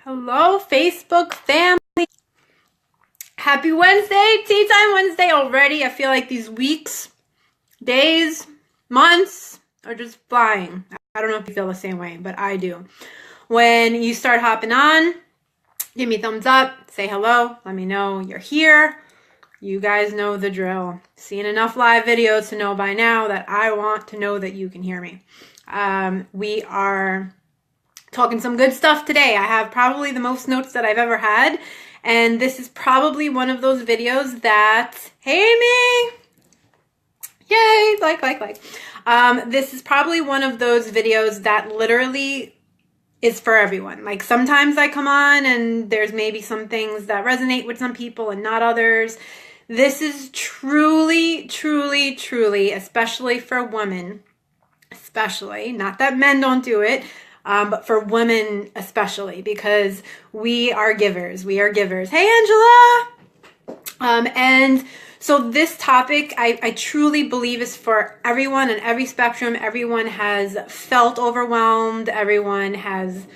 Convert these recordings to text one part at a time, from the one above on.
Hello, Facebook family. Happy Wednesday, Tea Time Wednesday already. I feel like these weeks, days, months are just flying. I don't know if you feel the same way, but I do. When you start hopping on, give me a thumbs up, say hello, let me know you're here. You guys know the drill. Seen enough live videos to know by now that I want to know that you can hear me. We are talking some good stuff today. I have probably the most notes that I've ever had, and this is probably one of those videos that, hey Amy, yay, like. This is probably one of those videos that literally is for everyone. Like sometimes I come on and there's maybe some things that resonate with some people and not others. This is truly, especially for women, especially, not that men don't do it, but for women especially, because we are givers. We are givers. Hey, Angela! And so this topic, I truly believe is for everyone in every spectrum. Everyone has felt overwhelmed. Everyone has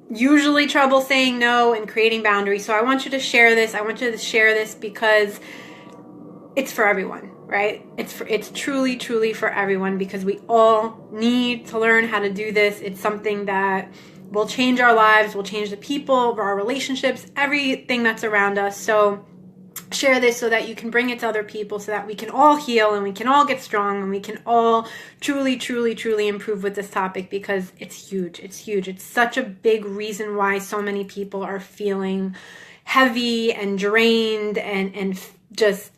usually trouble saying no and creating boundaries. So I want you to share this. I want you to share this because it's for everyone, right? It's truly for everyone, because we all need to learn how to do this. It's something that will change our lives, will change the people, our relationships, everything that's around us. So share this so that you can bring it to other people, so that we can all heal and we can all get strong and we can all truly improve with this topic, because it's huge. It's huge. It's such a big reason why so many people are feeling heavy and drained and just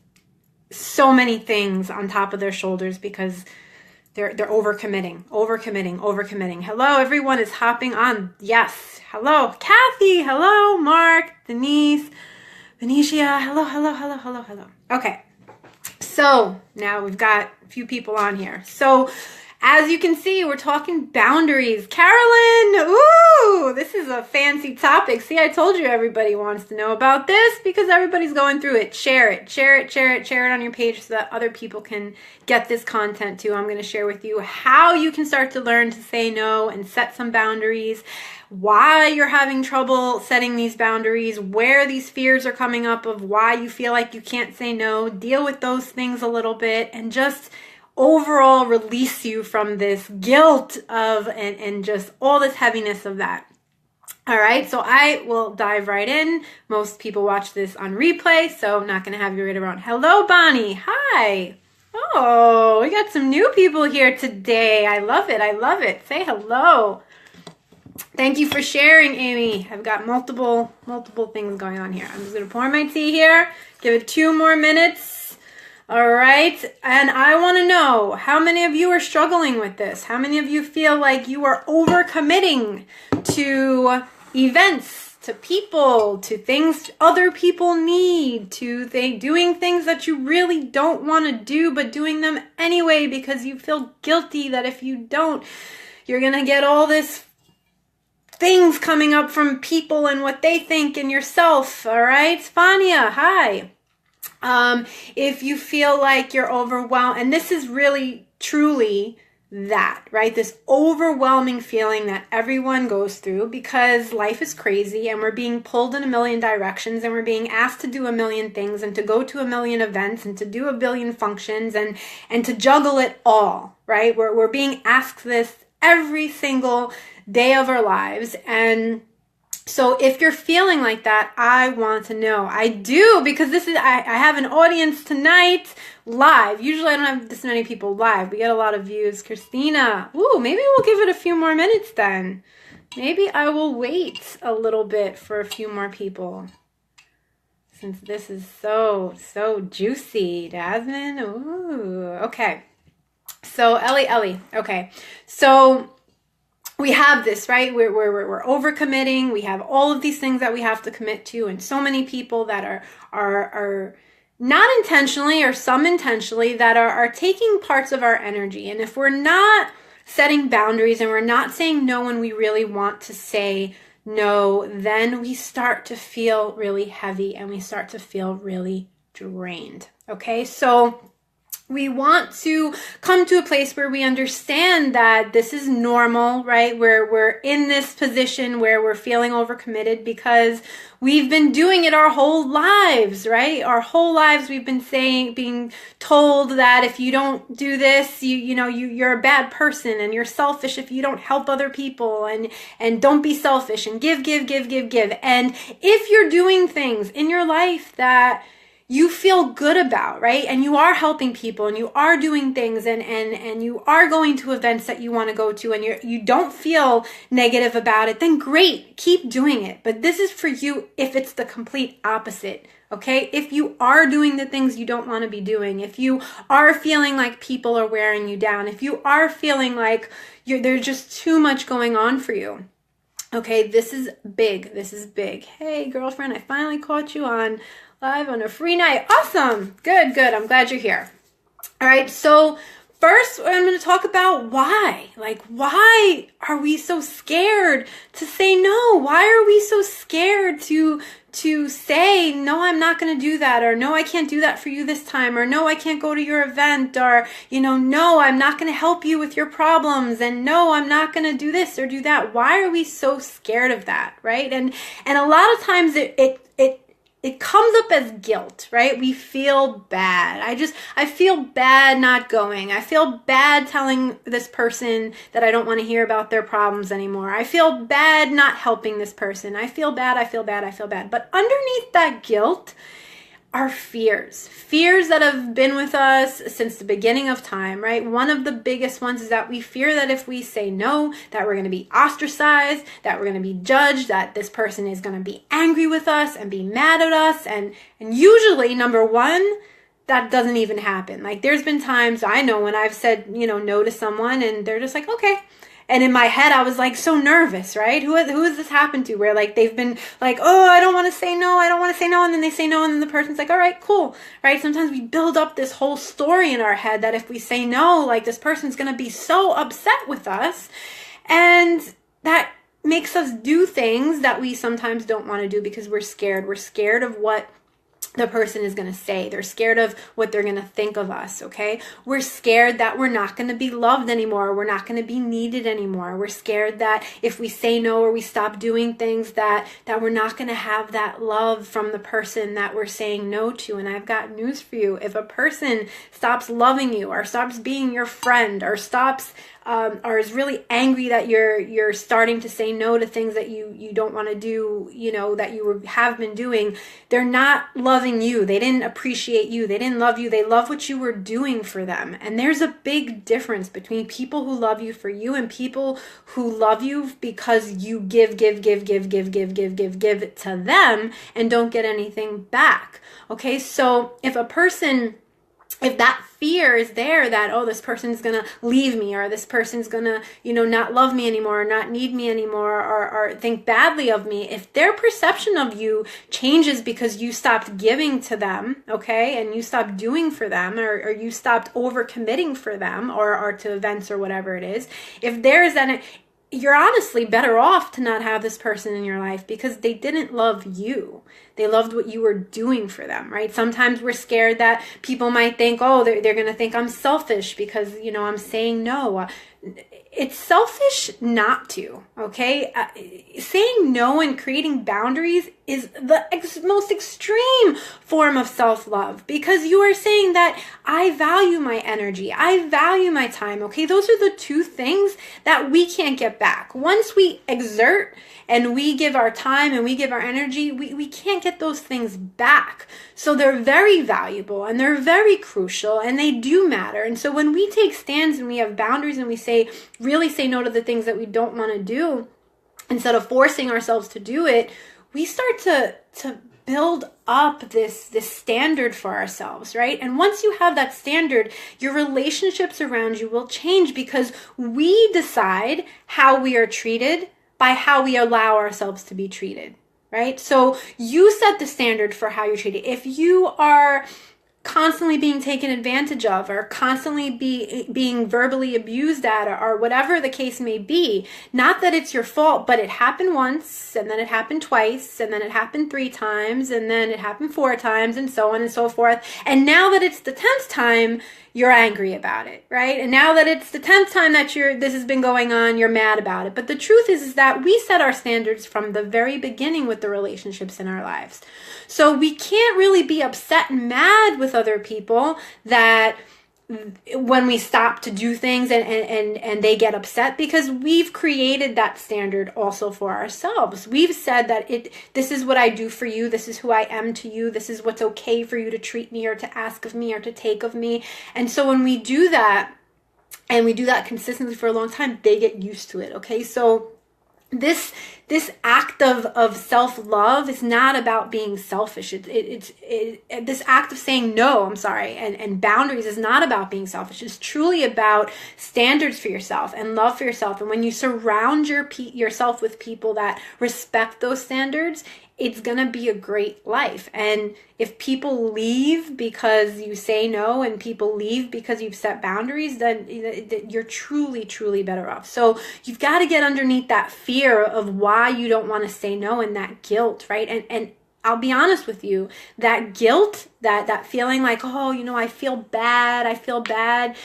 so many things on top of their shoulders, because they're overcommitting. Hello, everyone is hopping on. Yes. Hello, Kathy. Hello, Mark, Denise, Venetia. Hello. Okay. So now we've got a few people on here. So as you can see, we're talking boundaries. Carolyn, ooh, this is a fancy topic. See, I told you everybody wants to know about this because everybody's going through it. Share it on your page so that other people can get this content too. I'm going to share with you how you can start to learn to say no and set some boundaries, why you're having trouble setting these boundaries, where these fears are coming up of why you feel like you can't say no, deal with those things a little bit, and just overall release you from this guilt of and just all this heaviness of that. All right, so I will dive right in. Most people watch this on replay, so I'm not going to have you right around. Hello, Bonnie. Hi. Oh, we got some new people here today. I love it. Say hello. Thank you for sharing, Amy. I've got multiple things going on here. I'm just going to pour my tea here. Give it 2 more minutes. All right, and I want to know, how many of you are struggling with this? How many of you feel like you are overcommitting to events, to people, to things other people need, to doing things that you really don't want to do, but doing them anyway because you feel guilty that if you don't, you're going to get all this things coming up from people and what they think and yourself, all right? Fania, hi. If you feel like you're overwhelmed, and this is really, truly that, right? This overwhelming feeling that everyone goes through because life is crazy and we're being pulled in a million directions and we're being asked to do a million things and to go to a million events and to do a billion functions and to juggle it all, right? We're being asked this every single day of our lives. And so if you're feeling like that, I want to know. I do, because I have an audience tonight live. Usually I don't have this many people live. We get a lot of views. Christina, ooh, maybe we'll give it a few more minutes then. Maybe I will wait a little bit for a few more people, since this is so juicy. Jasmine, ooh, okay. So Ellie, okay. So we have this, right? We're overcommitting. We have all of these things that we have to commit to, and so many people that are not intentionally or some intentionally that are taking parts of our energy. And if we're not setting boundaries and we're not saying no when we really want to say no, then we start to feel really heavy and we start to feel really drained. Okay, so We want to come to a place where we understand that this is normal, right? Where we're in this position where we're feeling overcommitted because we've been doing it our whole lives, right? Our whole lives we've been being told that if you don't do this, you're a bad person and you're selfish if you don't help other people, and don't be selfish and give. And if you're doing things in your life that you feel good about, right? And you are helping people and you are doing things and you are going to events that you want to go to and you don't feel negative about it, then great, keep doing it. But this is for you if it's the complete opposite, okay? If you are doing the things you don't want to be doing, if you are feeling like people are wearing you down, if you are feeling like there's just too much going on for you, okay, this is big. This is big. Hey, girlfriend, I finally caught you on live on a free night. Awesome. Good. I'm glad you're here. All right. So first, I'm going to talk about why. Like, why are we so scared to say no? Why are we so scared to say, no, I'm not going to do that, or no, I can't do that for you this time, or no, I can't go to your event, or, no, I'm not going to help you with your problems, and no, I'm not going to do this or do that. Why are we so scared of that, right? And a lot of times it comes up as guilt, right? We feel bad. I feel bad not going. I feel bad telling this person that I don't want to hear about their problems anymore. I feel bad not helping this person. I feel bad. But underneath that guilt are fears that have been with us since the beginning of time, right? One of the biggest ones is that we fear that if we say no, that we're going to be ostracized, that we're going to be judged, that this person is going to be angry with us and be mad at us. And usually, number one, that doesn't even happen. Like, there's been times I know when I've said, no to someone and they're just like, okay. And in my head, I was like so nervous, right? Who has this happened to where like they've been like, oh, I don't want to say no. And then they say no. And then the person's like, all right, cool. Right. Sometimes we build up this whole story in our head that if we say no, like this person's going to be so upset with us. And that makes us do things that we sometimes don't want to do because we're scared. We're scared of what the person is going to say. They're scared of what they're going to think of us, okay? We're scared that we're not going to be loved anymore. We're not going to be needed anymore. We're scared that if we say no or we stop doing things that we're not going to have that love from the person that we're saying no to. And I've got news for you. If a person stops loving you or stops being your friend or stops or is really angry that you're starting to say no to things that you don't want to do, that you have been doing, they're not loving you. They didn't appreciate you. They didn't love you. They love what you were doing for them. And there's a big difference between people who love you for you and people who love you because you give it to them and don't get anything back. Okay, so if that fear is there that, oh, this person's going to leave me or this person's going to, not love me anymore or not need me anymore or think badly of me, if their perception of you changes because you stopped giving to them, okay, and you stopped doing for them or you stopped overcommitting for them or to events or whatever it is, if there's you're honestly better off to not have this person in your life because they didn't love you. They loved what you were doing for them, right? Sometimes we're scared that people might think, oh, they're going to think I'm selfish because, I'm saying no. It's selfish not to, okay? Saying no and creating boundaries is the most extreme form of self-love because you are saying that I value my energy, I value my time, okay? Those are the two things that we can't get back. Once we exert and we give our time and we give our energy, we can't get those things back. So they're very valuable and they're very crucial and they do matter. And so when we take stands and we have boundaries and we really say no to the things that we don't want to do, instead of forcing ourselves to do it, we start to build up this standard for ourselves, right? And once you have that standard, your relationships around you will change because we decide how we are treated by how we allow ourselves to be treated, right? So you set the standard for how you're treated. If you are constantly being taken advantage of, or constantly being verbally abused at, or whatever the case may be. Not that it's your fault, but it happened once, and then it happened twice, and then it happened 3 times, and then it happened 4 times, and so on and so forth. And now that it's the 10th time, you're angry about it, right? And now that it's the 10th time that this has been going on, you're mad about it. But the truth is that we set our standards from the very beginning with the relationships in our lives. So we can't really be upset and mad with other people that when we stop to do things and they get upset, because we've created that standard also for ourselves. We've said that this is what I do for you, this is who I am to you, this is what's okay for you to treat me or to ask of me or to take of me. And so when we do that, and we do that consistently for a long time, they get used to it. Okay, so this act of self-love is not about being selfish. This act of saying no, and boundaries is not about being selfish. It's truly about standards for yourself and love for yourself. And when you surround yourself with people that respect those standards, it's going to be a great life. And if people leave because you say no, and people leave because you've set boundaries, then you're truly, truly better off. So you've got to get underneath that fear of why you don't want to say no, and that guilt, right? And I'll be honest with you, that guilt, that feeling like, oh, I feel bad.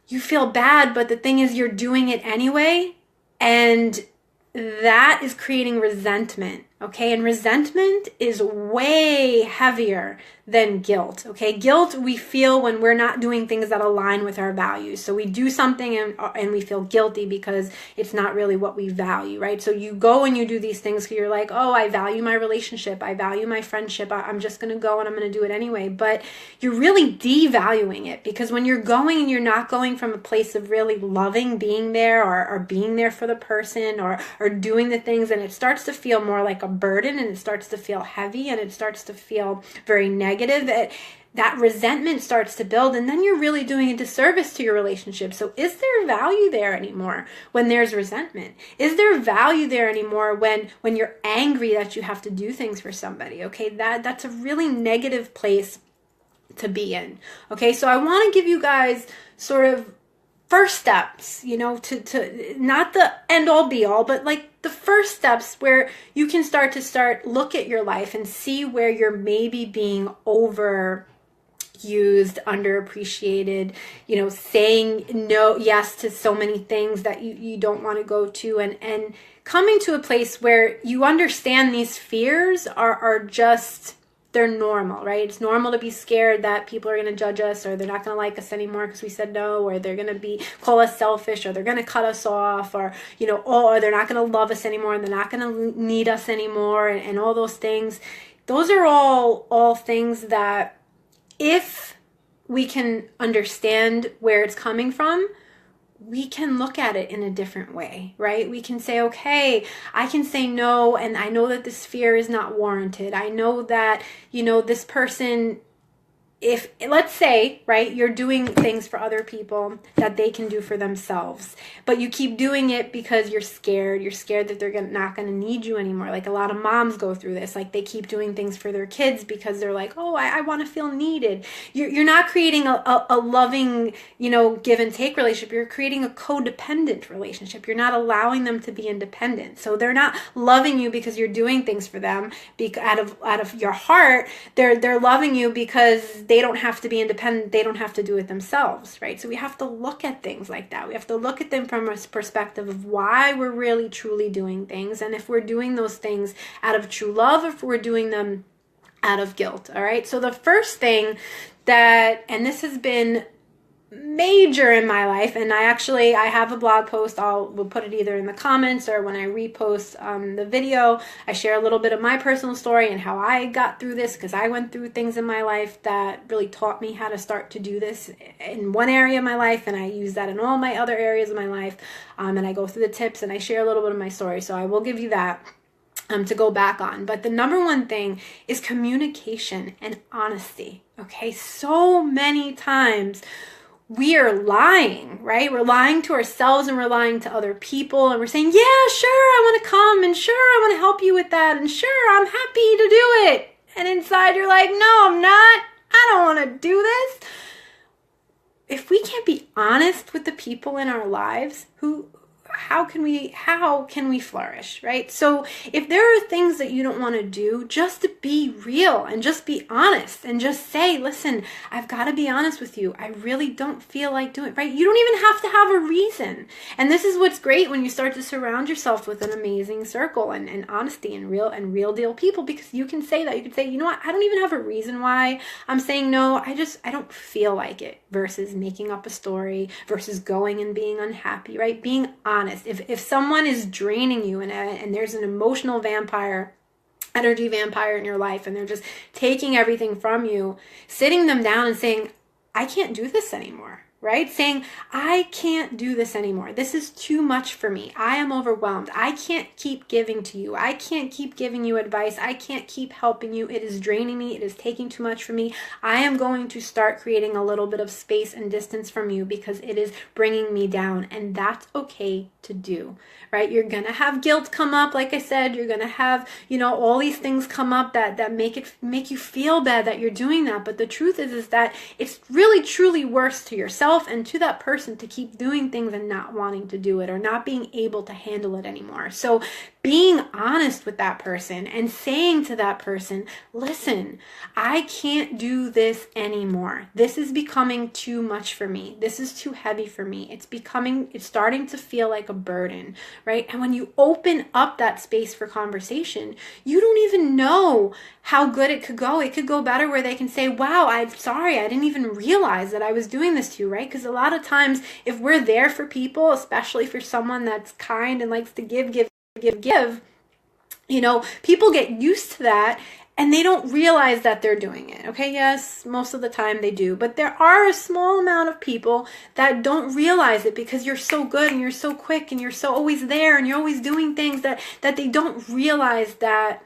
You feel bad, but the thing is, you're doing it anyway. And that is creating resentment, okay? And resentment is way heavier than guilt, okay? Guilt we feel when we're not doing things that align with our values. So we do something and we feel guilty because it's not really what we value, right? So you go and you do these things because you're like, oh, I value my relationship, I value my friendship, I'm just going to go and I'm going to do it anyway. But you're really devaluing it, because when you're going and you're not going from a place of really loving being there, or being there for the person, or doing the things, and it starts to feel more like a burden, and it starts to feel heavy, and it starts to feel very negative. That resentment starts to build, and then you're really doing a disservice to your relationship. So is there value there anymore when there's resentment? Is there value there anymore when you're angry that you have to do things for somebody? Okay, that's a really negative place to be in. Okay, so I want to give you guys sort of first steps, to not the end all be all, but like the first steps where you can start look at your life and see where you're maybe being overused, underappreciated, saying yes to so many things that you don't want to go to, and coming to a place where you understand these fears are just, they're normal, right? It's normal to be scared that people are going to judge us, or they're not going to like us anymore because we said no, or they're going to call us selfish, or they're going to cut us off, or or they're not going to love us anymore, and they're not going to need us anymore, and all those things. Those are all things that, if we can understand where it's coming from, we can look at it in a different way, right? We can say, okay, I can say no, and I know that this fear is not warranted. I know that, this person, if, let's say, right, you're doing things for other people that they can do for themselves, but you keep doing it because you're scared that they're not going to need you anymore. Like a lot of moms go through this, like they keep doing things for their kids because they're like, oh, I want to feel needed. You're not creating a loving, give and take relationship. You're creating a codependent relationship. You're not allowing them to be independent. So they're not loving you because you're doing things for them out of your heart. They're loving you because they don't have to be independent. They don't have to do it themselves, right? So we have to look at things like that. We have to look at them from a perspective of why we're really truly doing things, and if we're doing those things out of true love, or if we're doing them out of guilt, all right? So the first thing and this has been major in my life, and I have a blog post. We'll put it either in the comments or when I repost the video. I share a little bit of my personal story and how I got through this, because I went through things in my life that really taught me how to start to do this in one area of my life, and I use that in all my other areas of my life, and I go through the tips and I share a little bit of my story. So I will give you that to go back on. But the number one thing is communication and honesty. Okay, so many times we are lying, right? We're lying to ourselves and we're lying to other people, and we're saying, yeah, sure, I want to come, and sure, I want to help you with that, and sure, I'm happy to do it. And inside you're like, no, I'm not. I don't want to do this. If we can't be honest with the people in our lives, how can we flourish, right? So if there are things that you don't want to do, just to be real and just be honest and just say, listen, I've got to be honest with you. I really don't feel like doing it, right? You don't even have to have a reason. And this is what's great when you start to surround yourself with an amazing circle and honesty and real deal people, because you can say that. You can say, you know what? I don't even have a reason why I'm saying no. I don't feel like it, versus making up a story, versus going and being unhappy, right? Being honest. If someone is draining you and there's an emotional vampire, energy vampire in your life, and they're just taking everything from you, sitting them down and saying, I can't do this anymore, right? Saying, I can't do this anymore. This is too much for me. I am overwhelmed. I can't keep giving to you. I can't keep giving you advice. I can't keep helping you. It is draining me. It is taking too much from me. I am going to start creating a little bit of space and distance from you because it is bringing me down. And that's okay to do, right? You're going to have guilt come up. Like I said, you're going to have, all these things come up that make you feel bad that you're doing that. But the truth is that it's really, truly worse to yourself and to that person to keep doing things and not wanting to do it or not being able to handle it anymore. So being honest with that person and saying to that person, listen, I can't do this anymore. This is becoming too much for me. This is too heavy for me. It's starting to feel like a burden, right? And when you open up that space for conversation, you don't even know how good it could go. It could go better where they can say, wow, I'm sorry, I didn't even realize that I was doing this to you, right? Because a lot of times if we're there for people, especially for someone that's kind and likes to give, people get used to that and they don't realize that they're doing it. Okay, yes, most of the time they do. But there are a small amount of people that don't realize it because you're so good and you're so quick and you're so always there and you're always doing things that they don't realize that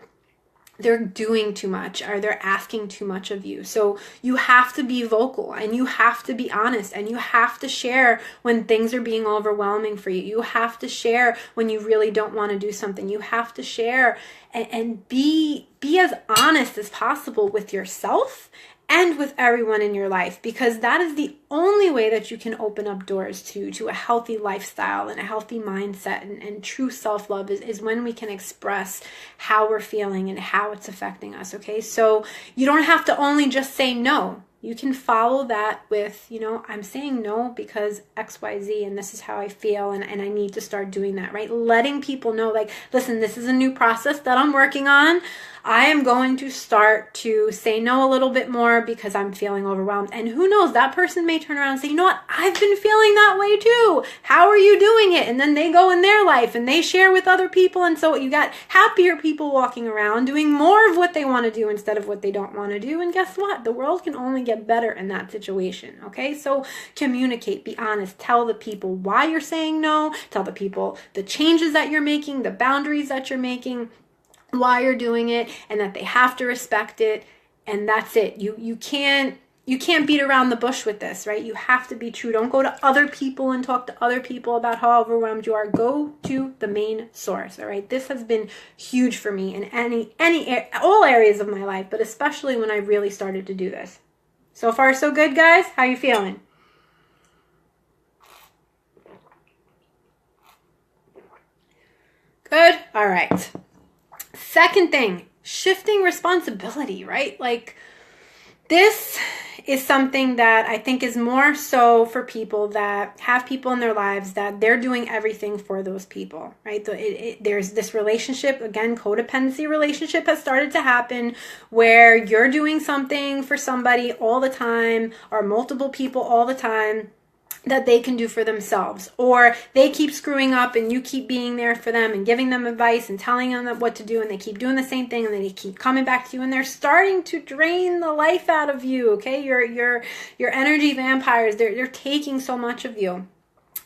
they're doing too much or they're asking too much of you. So you have to be vocal and you have to be honest and you have to share when things are being overwhelming for you. You have to share when you really don't want to do something. You have to share and be as honest as possible with yourself and with everyone in your life, because that is the only way that you can open up doors to a healthy lifestyle and a healthy mindset and true self-love is when we can express how we're feeling and how it's affecting us, okay? So you don't have to only just say no. You can follow that with, I'm saying no because XYZ and this is how I feel and I need to start doing that, right? Letting people know, like, listen, this is a new process that I'm working on. I am going to start to say no a little bit more because I'm feeling overwhelmed. And who knows, that person may turn around and say, you know what, I've been feeling that way too. How are you doing it? And then they go in their life and they share with other people. And so you got happier people walking around doing more of what they want to do instead of what they don't want to do. And guess what? The world can only get better in that situation. Okay, so communicate, be honest, tell the people why you're saying no, tell the people the changes that you're making, the boundaries that you're making, why you're doing it, and that they have to respect it. And that's it. You can't beat around the bush with this, right? You have to be true. Don't go to other people and talk to other people about how overwhelmed you are. Go to the main source, all right? This has been huge for me in all areas of my life, but especially when I really started to do this. So far, so good, guys? How you feeling? Good? All right. Second thing, shifting responsibility, right? Like, this is something that I think is more so for people that have people in their lives that they're doing everything for those people, right? There's this relationship, again, codependency relationship has started to happen where you're doing something for somebody all the time or multiple people all the time that they can do for themselves, or they keep screwing up and you keep being there for them and giving them advice and telling them what to do, and they keep doing the same thing and then they keep coming back to you and they're starting to drain the life out of you, okay? Your energy vampires, they're taking so much of you.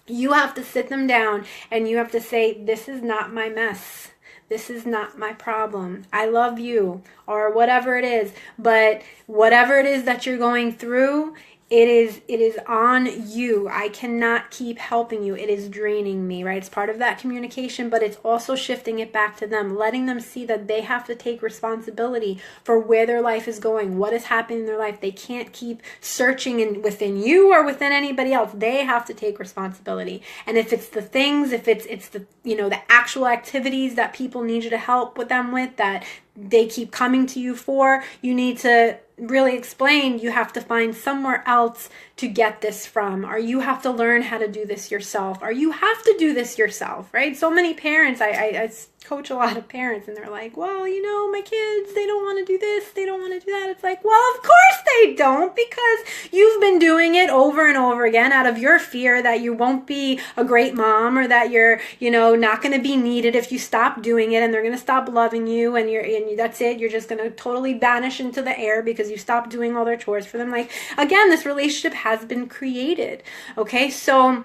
You have to sit them down and you have to say, this is not my mess. This is not my problem. I love you, or whatever it is. But whatever it is that you're going through, it is on you. I cannot keep helping you. It is draining me, right? It's part of that communication, but it's also shifting it back to them, letting them see that they have to take responsibility for where their life is going, what is happening in their life. They can't keep searching within you or within anybody else. They have to take responsibility. And if it's the things, if it's the, the actual activities that people need you to help with them with, that they keep coming to you for, you need to really explain, you have to find somewhere else to get this from, or you have to learn how to do this yourself, or you have to do this yourself, right? So many parents, I coach a lot of parents, and they're like, well, my kids, they don't want to do this, they don't want to do that. It's like, well, of course they don't, because you've been doing it over and over again out of your fear that you won't be a great mom, or that you're, not going to be needed if you stop doing it, and they're going to stop loving you, and that's it. You're just going to totally vanish into the air because you stopped doing all their chores for them. Like, again, this relationship has been created. Okay, so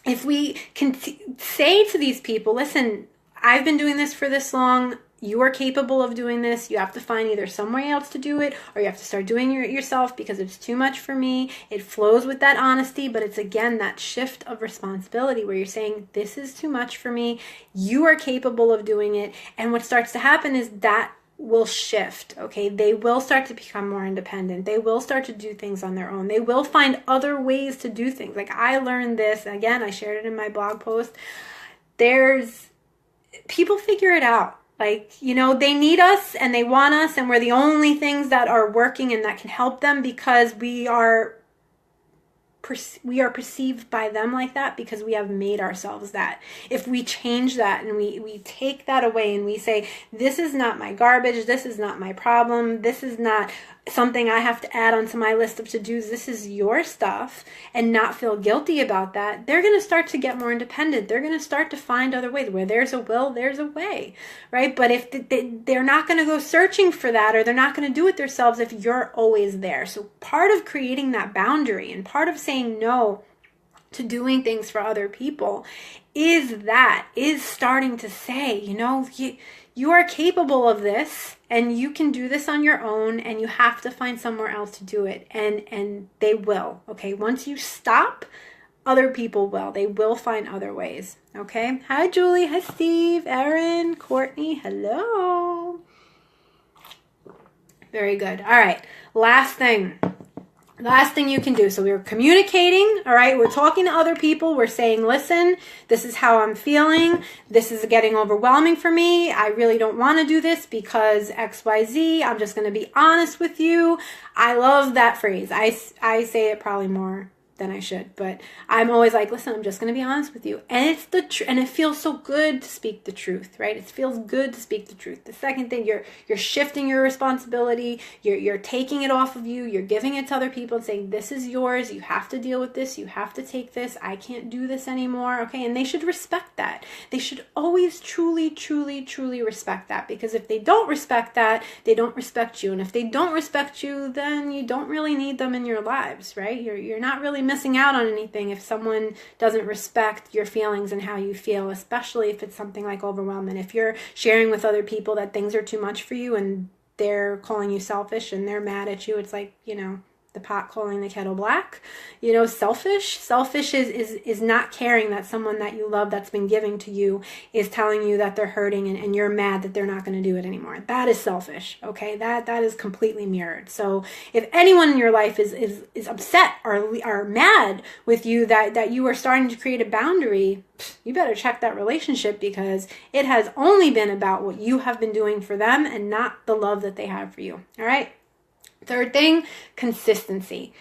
if we can say to these people, listen, I've been doing this for this long. You are capable of doing this. You have to find either somewhere else to do it, or you have to start doing it yourself because it's too much for me. It flows with that honesty, but it's, again, that shift of responsibility where you're saying, this is too much for me. You are capable of doing it. And what starts to happen is that will shift, okay? They will start to become more independent. They will start to do things on their own. They will find other ways to do things. Like, I learned this, again, I shared it in my blog post. People figure it out. Like, they need us and they want us, and we're the only things that are working and that can help them because we are perceived by them like that because we have made ourselves that. If we change that and we take that away and we say, this is not my garbage, this is not my problem, this is not something I have to add onto my list of to-dos, this is your stuff, and not feel guilty about that, they're going to start to get more independent. They're going to start to find other ways. Where there's a will, there's a way, right? But if they're not going to go searching for that, or they're not going to do it themselves if you're always there. So part of creating that boundary and part of saying no to doing things for other people is starting to say, you are capable of this, and you can do this on your own, and you have to find somewhere else to do it. And they will, okay? Once you stop, other people will. They will find other ways, okay? Hi, Julie. Hi, Steve, Erin, Courtney. Hello. Very good. All right. Last thing you can do. So we're communicating, all right? We're talking to other people. We're saying, listen, this is how I'm feeling. This is getting overwhelming for me. I really don't want to do this because XYZ. I'm just going to be honest with you. I love that phrase. I say it probably more than I should, but I'm always like, listen, I'm just going to be honest with you. And it's and it feels so good to speak the truth, right? It feels good to speak the truth. The second thing, you're shifting your responsibility. You're taking it off of you. You're giving it to other people and saying, this is yours. You have to deal with this. You have to take this. I can't do this anymore. Okay. And they should respect that. They should always truly, truly, truly respect that, because if they don't respect that, they don't respect you. And if they don't respect you, then you don't really need them in your lives, right? You're not really missing out on anything if someone doesn't respect your feelings and how you feel, especially if it's something like overwhelmment. If you're sharing with other people that things are too much for you and they're calling you selfish and they're mad at you, it's like, the pot calling the kettle black. Selfish is not caring that someone that you love that's been giving to you is telling you that they're hurting and you're mad that they're not going to do it anymore. That is selfish. Okay. That is completely mirrored. So if anyone in your life is upset or mad with you that you are starting to create a boundary, you better check that relationship, because it has only been about what you have been doing for them and not the love that they have for you. All right. Third thing, consistency.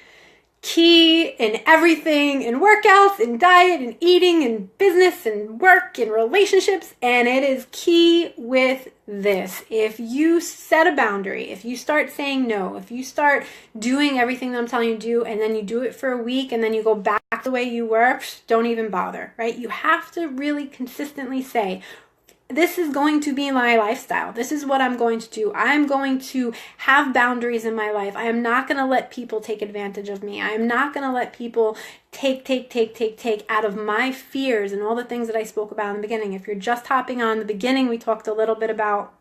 Key in everything, in workouts, in diet, in eating, in business, in work, in relationships, and it is key with this. If you set a boundary, if you start saying no, if you start doing everything that I'm telling you to do, and then you do it for a week, and then you go back the way you were, don't even bother, right? You have to really consistently say, this is going to be my lifestyle. This is what I'm going to do. I'm going to have boundaries in my life. I am not going to let people take advantage of me. I am not going to let people take out of my fears and all the things that I spoke about in the beginning. If you're just hopping on the beginning, we talked a little bit about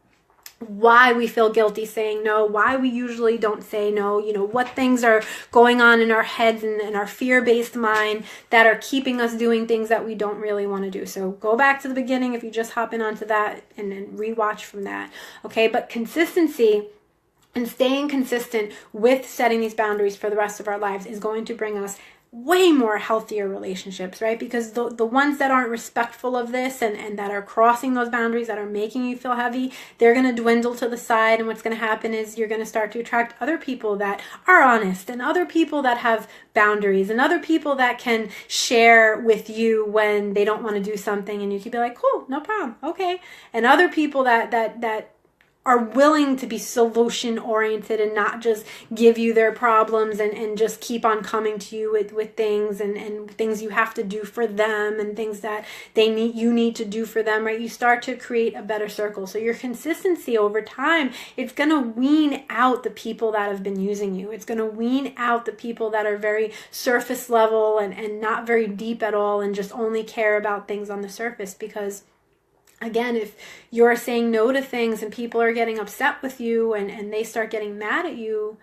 why we feel guilty saying no, why we usually don't say no, what things are going on in our heads and in our fear-based mind that are keeping us doing things that we don't really want to do. So go back to the beginning if you just hop in onto that and then rewatch from that. Okay, but consistency and staying consistent with setting these boundaries for the rest of our lives is going to bring us way more healthier relationships, right? Because the ones that aren't respectful of this and that are crossing those boundaries, that are making you feel heavy, they're going to dwindle to the side. And what's going to happen is you're going to start to attract other people that are honest, and other people that have boundaries, and other people that can share with you when they don't want to do something, and you can be like, cool, no problem, okay. And other people that are willing to be solution oriented and not just give you their problems and just keep on coming to you with things and things you have to do for them and things that you need to do for them, right? You start to create a better circle. So your consistency over time, it's going to wean out the people that have been using you. It's going to wean out the people that are very surface level and not very deep at all and just only care about things on the surface. Because again, if you're saying no to things and people are getting upset with you and they start getting mad at you,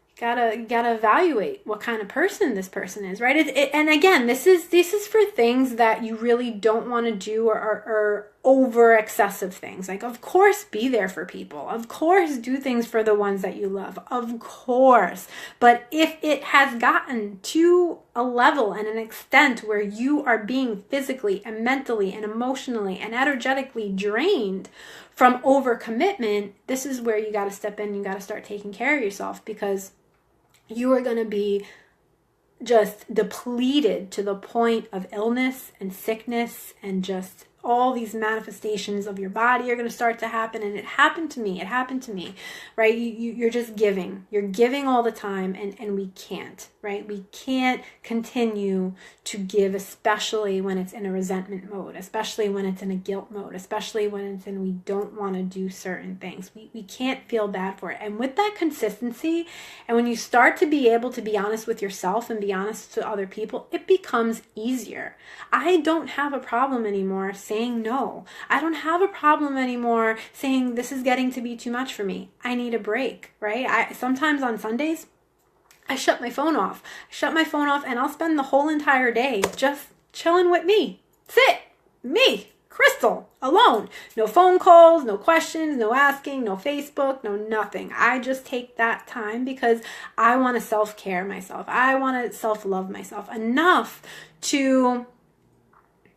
you gotta evaluate what kind of person this person is, right? And again, this is for things that you really don't want to do or over excessive things. Like, of course, be there for people. Of course, do things for the ones that you love. Of course. But if it has gotten to a level and an extent where you are being physically and mentally and emotionally and energetically drained from overcommitment, this is where you got to step in. You got to start taking care of yourself, because you are going to be just depleted to the point of illness and sickness, and just all these manifestations of your body are going to start to happen. And it happened to me, right? You're just giving. You're giving all the time, and we can't, right? We can't continue to give, especially when it's in a resentment mode, especially when it's in a guilt mode, especially when it's in we don't want to do certain things. We can't feel bad for it. And with that consistency, and when you start to be able to be honest with yourself and be honest to other people, it becomes easier. I don't have a problem anymore saying no. I don't have a problem anymore saying this is getting to be too much for me. I need a break, right? Sometimes on Sundays, I shut my phone off. And I'll spend the whole entire day just chilling with me. Me, Crystal, alone. No phone calls, no questions, no asking, no Facebook, no nothing. I just take that time because I want to self-care myself. I want to self-love myself enough to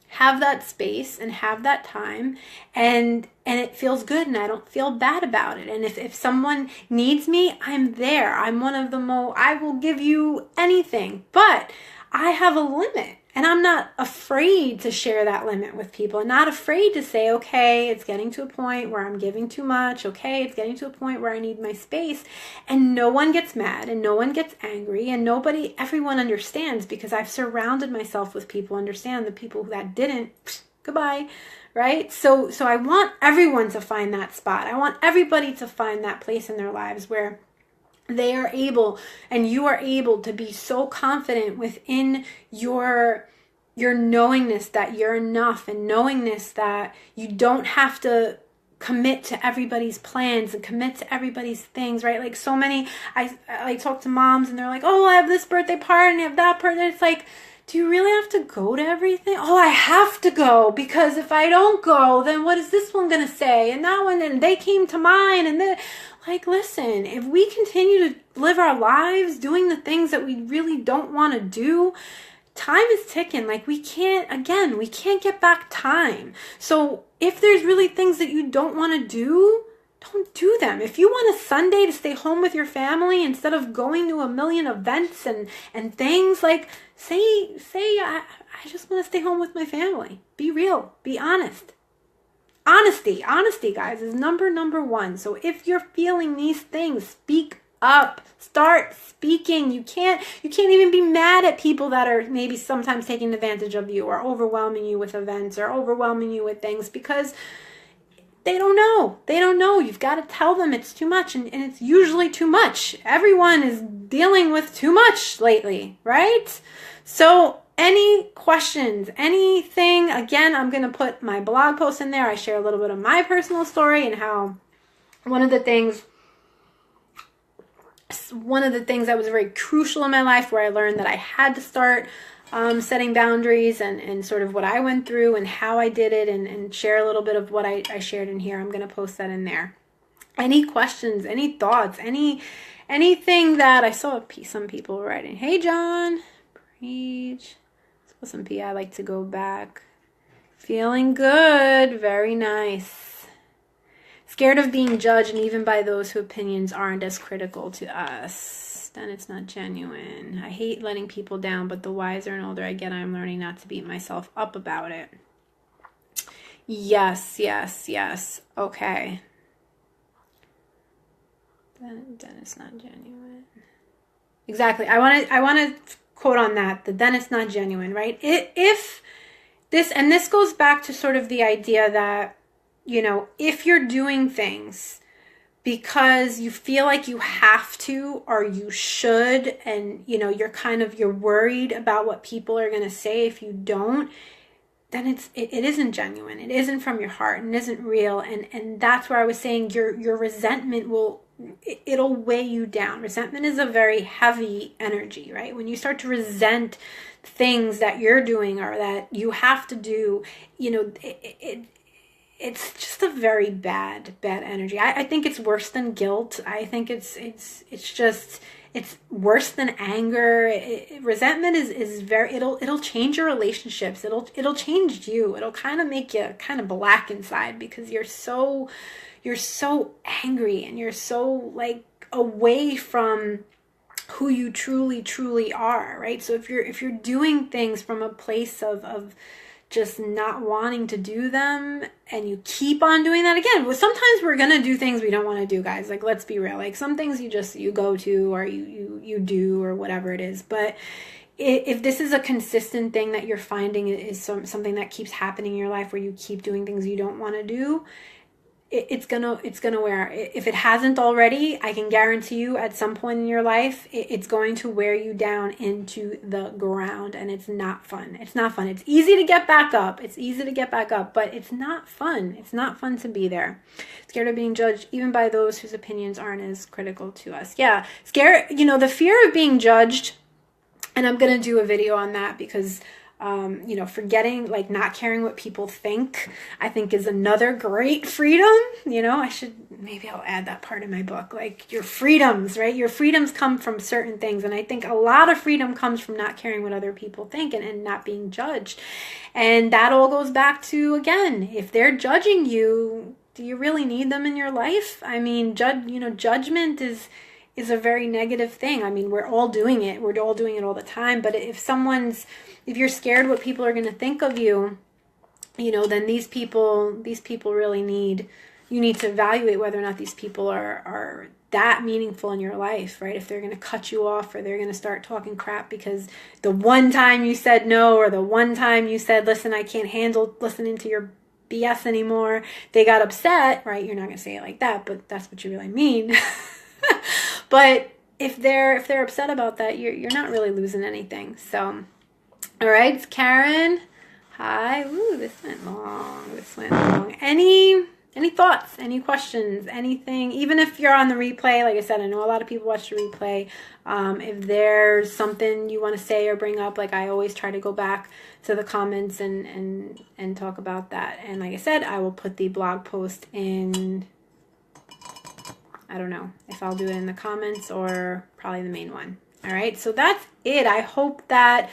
have that space and have that time, and it feels good, and I don't feel bad about it. And if someone needs me, I'm there. I'm one of the I will give you anything, but I have a limit, and I'm not afraid to share that limit with people, and not afraid to say, okay, it's getting to a point where I'm giving too much. Okay, it's getting to a point where I need my space, and no one gets mad and no one gets angry, and everyone understands, because I've surrounded myself with people understand. The people that didn't, goodbye, right? So I want everyone to find that spot. I want everybody to find that place in their lives where they are able, and you are able, to be so confident within your knowingness that you're enough, and knowingness that you don't have to commit to everybody's plans and commit to everybody's things, right? Like, so many, I talk to moms and they're like, oh, I have this birthday party and I have that party. It's like, do you really have to go to everything? Oh, I have to go, because if I don't go, then what is this one going to say? And that one, and they came to mine, and then, like, listen, if we continue to live our lives doing the things that we really don't want to do, time is ticking. Like, we can't get back time. So if there's really things that you don't want to do, don't do them. If you want a Sunday to stay home with your family instead of going to a million events and things, like, say I just want to stay home with my family. Be real. Be honest. Honesty, guys, is number one. So if you're feeling these things, speak up. Start speaking. You can't even be mad at people that are maybe sometimes taking advantage of you or overwhelming you with events or overwhelming you with things, because they don't know. You've got to tell them it's too much, and it's usually too much. Everyone is dealing with too much lately, right? So any questions, anything, again, I'm going to put my blog post in there. I share a little bit of my personal story and how one of the things that was very crucial in my life, where I learned that I had to start setting boundaries, and sort of what I went through and how I did it, and share a little bit of what I shared in here. I'm going to post that in there. Any questions, any thoughts, anything that I saw some people writing. Hey, John. Preach. Listen, P, I like to go back. Feeling good. Very nice. Scared of being judged, and even by those whose opinions aren't as critical to us. Then it's not genuine. I hate letting people down, but the wiser and older I get, I'm learning not to beat myself up about it. Yes, yes, yes. Okay. Then it's not genuine. Exactly. I want to quote on that. Then it's not genuine, right? If this goes back to sort of the idea that, you know, if you're doing things because you feel like you have to, or you should, and, you know, you're worried about what people are going to say if you don't, then it isn't genuine. It isn't from your heart, and it isn't real. And that's where I was saying your resentment it'll weigh you down. Resentment is a very heavy energy, right? When you start to resent things that you're doing or that you have to do, you know, it's just a very bad energy. I think it's worse than guilt. I think it's worse than anger. Resentment is very, it'll change your relationships. It'll change you. It'll kind of make you kind of black inside, because you're so angry, and you're so like away from who you truly are, right? So if you're doing things from a place of just not wanting to do them, and you keep on doing that, again, well, sometimes we're gonna do things we don't want to do, guys. Like, let's be real. Like, some things you go to, or you do, or whatever it is. But if this is a consistent thing that you're finding is something that keeps happening in your life, where you keep doing things you don't want to do, it's gonna wear. If it hasn't already, I can guarantee you, at some point in your life, it's going to wear you down into the ground, and it's not fun. It's not fun. It's easy to get back up. But it's not fun. It's not fun to be there. Scared of being judged, even by those whose opinions aren't as critical to us. Yeah, scared. You know, the fear of being judged, and I'm gonna do a video on that, because you know, forgetting, like, not caring what people think, I think is another great freedom. You know, maybe I'll add that part in my book, like your freedoms, right? Your freedoms come from certain things. And I think a lot of freedom comes from not caring what other people think, and not being judged. And that all goes back to, again, if they're judging you, do you really need them in your life? I mean, judgment is a very negative thing. I mean, we're all doing it. We're all doing it all the time. But if you're scared what people are going to think of you, you know, then these people really you need to evaluate whether or not these people are that meaningful in your life, right? If they're going to cut you off, or they're going to start talking crap because the one time you said no, or the one time you said, listen, I can't handle listening to your BS anymore, they got upset, right? You're not going to say it like that, but that's what you really mean. But if they're upset about that, you're not really losing anything. So, all right, it's Karen. Hi. Ooh, this went long. Any thoughts? Any questions? Anything? Even if you're on the replay, like I said, I know a lot of people watch the replay. If there's something you want to say or bring up, like, I always try to go back to the comments and talk about that. And like I said, I will put the blog post in. I don't know if I'll do it in the comments or probably the main one. All right, so that's it. I hope that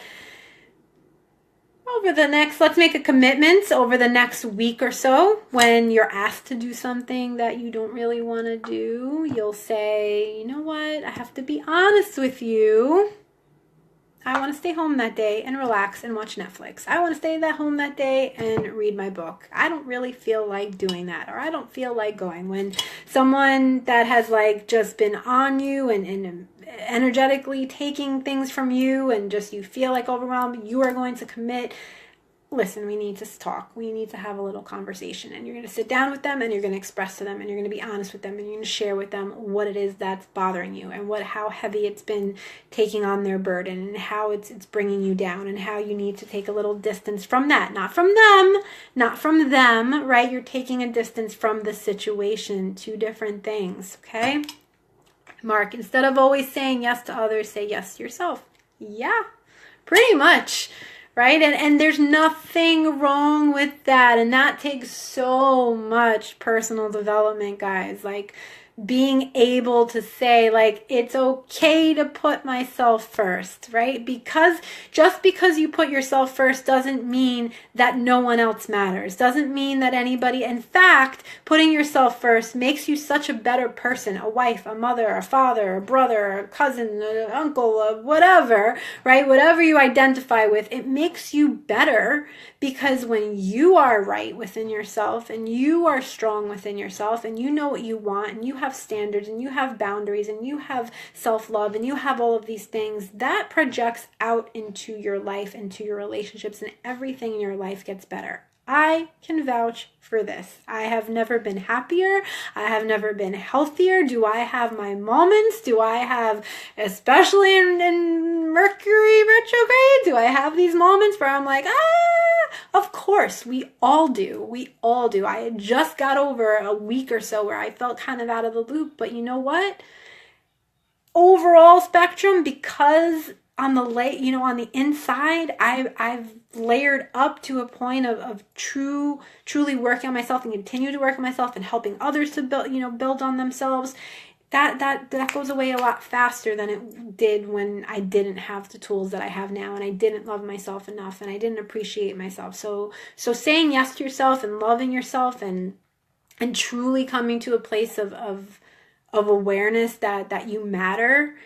let's make a commitment over the next week or so, when you're asked to do something that you don't really want to do, you'll say, you know what, I have to be honest with you. I want to stay home that day and relax and watch Netflix. I want to stay at home that day and read my book. I don't really feel like doing that, or I don't feel like going. When someone that has, like, just been on you and energetically taking things from you, and just you feel like overwhelmed, you are going to commit. listen, we need to talk. We need to have a little conversation. And you're going to sit down with them and you're going to express to them and you're going to be honest with them and you're going to share with them what it is that's bothering you and how heavy it's been taking on their burden and how it's bringing you down and how you need to take a little distance from that. Not from them, right? You're taking a distance from the situation. Two different things, okay? Mark, instead of always saying yes to others, say yes to yourself. Yeah, pretty much. Right? And there's nothing wrong with that. And that takes so much personal development, guys. Like being able to say, like, it's okay to put myself first, right? Just because you put yourself first doesn't mean that no one else matters. Doesn't mean that anybody, in fact, putting yourself first makes you such a better person, a wife, a mother, a father, a brother, a cousin, an uncle, whatever, right? Whatever you identify with, it makes you better because when you are right within yourself and you are strong within yourself and you know what you want and you have standards and you have boundaries and you have self-love and you have all of these things, that projects out into your life, into your relationships, and everything in your life gets better. I can vouch for this. I have never been happier. I have never been healthier. Do I have my moments? Do I have, especially in Mercury retrograde, do I have these moments where I'm like, of course, we all do. We all do. I had just got over a week or so where I felt kind of out of the loop, but you know what? Overall spectrum, because on the inside, I've layered up to a point of truly working on myself and continue to work on myself and helping others to build on themselves. That goes away a lot faster than it did when I didn't have the tools that I have now and I didn't love myself enough and I didn't appreciate myself. So saying yes to yourself and loving yourself and truly coming to a place of awareness that you matter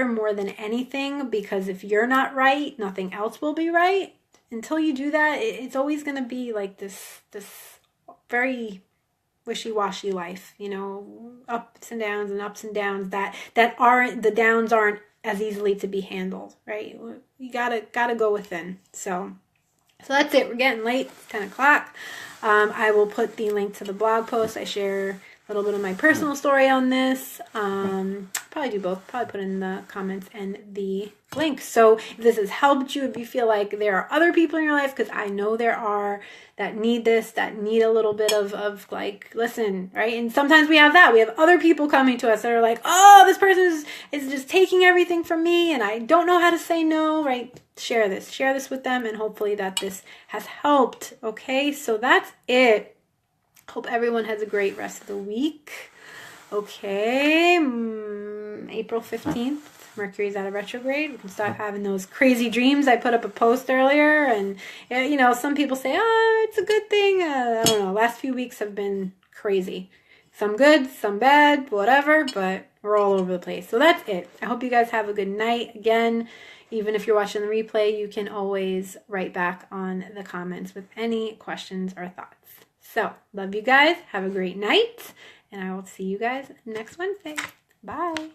more than anything, because if you're not right, nothing else will be right. Until you do that, it's always going to be like this very wishy-washy life, ups and downs that aren't, the downs aren't as easily to be handled, right? You gotta go within. So that's it. We're getting late. It's 10 o'clock. I will put the link to the blog post. I share a little bit of my personal story on this. Probably do both. Probably put in the comments and the link. So if this has helped you, if you feel like there are other people in your life, because I know there are, that need this, that need a little bit of like, listen, right? And sometimes we have other people coming to us that are like, oh, this person is just taking everything from me and I don't know how to say no, right? Share this with them, and hopefully that this has helped. Okay, so that's it. Hope everyone has a great rest of the week. Okay, April 15th, Mercury's out of retrograde. We can stop having those crazy dreams. I put up a post earlier, and some people say, oh, it's a good thing. I don't know. Last few weeks have been crazy. Some good, some bad, whatever, but we're all over the place. So that's it. I hope you guys have a good night. Again, even if you're watching the replay, you can always write back on the comments with any questions or thoughts. So, love you guys. Have a great night. And I will see you guys next Wednesday. Bye.